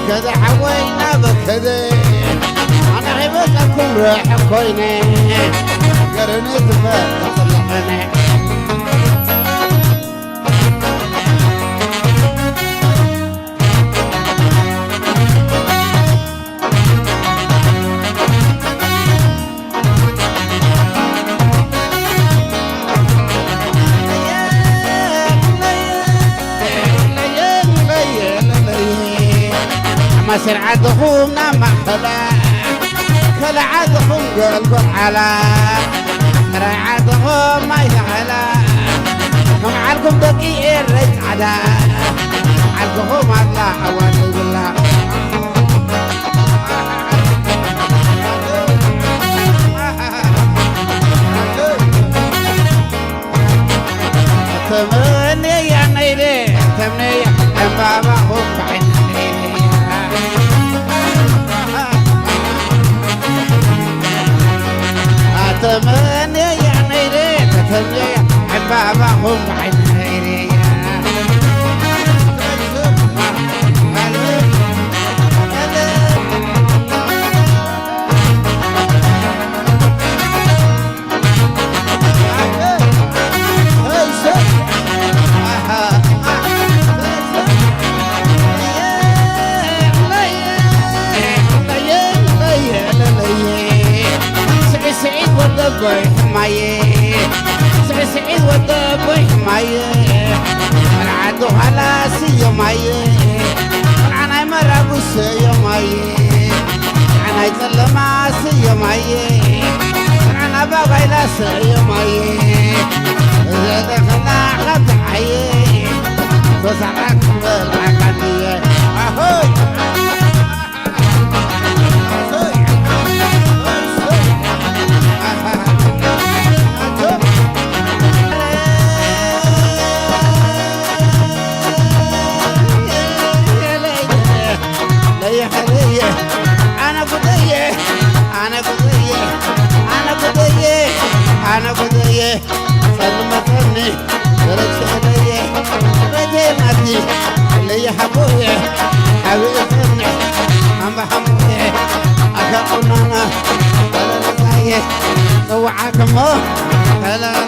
بكذا حوينا بكذا أنا غيبت لكم راح كوينة قرنت ما تطلقنا ما سر عدهم نما خلا عدهم قلب على ترى عدهم ما يزعلا كم عالكم دقيق الرجعة عالكم الله حوالي بالله تمني يا نيلي تمني يا بابا هم بعين تمني يا نيلي تمني يا بابا هم بعين نيلي سعيد والضبي حماية سعيد والضبي حماية العدو هلا سي ماية أنا مرة بوسي ماية أنا يظل ما سي ماية أنا بابا لا سي ماية إذا دخلنا خد حية تسعك بالعقدية أهوي أنا بدي سلمتني رجلي رجلي اللي حبوي حبيبتني أم حموي أكوننا لا لا توعك مو لا لا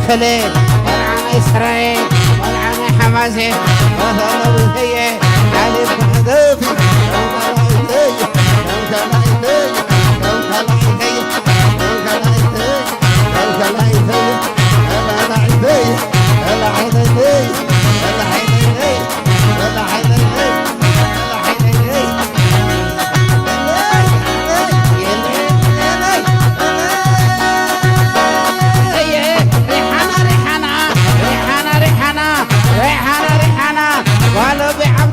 فلين والعنا إسرائيل والعنا حماسي وثلا وثية علي بحذوفي ريحانة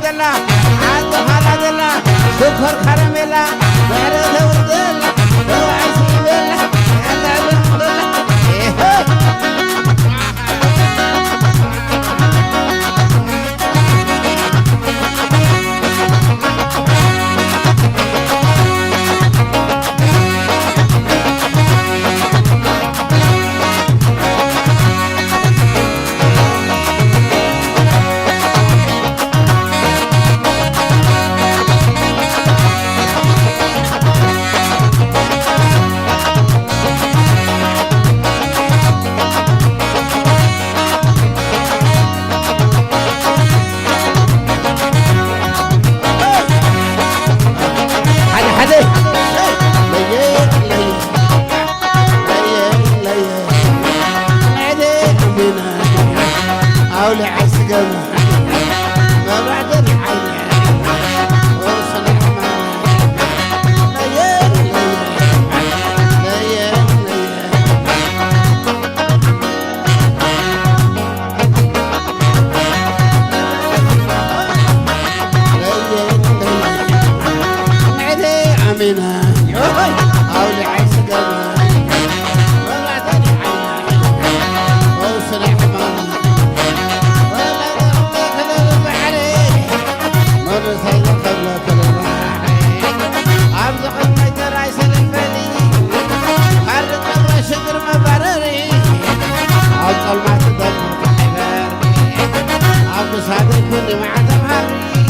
صادق كل مع زمهري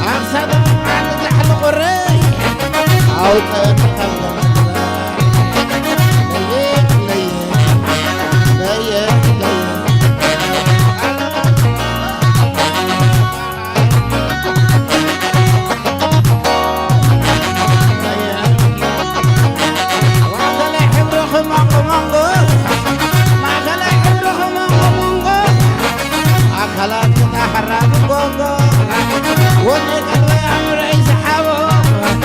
أقصد عن زحل قري أو تتخلى خلاص تحرر بونغو ونقل يا مريس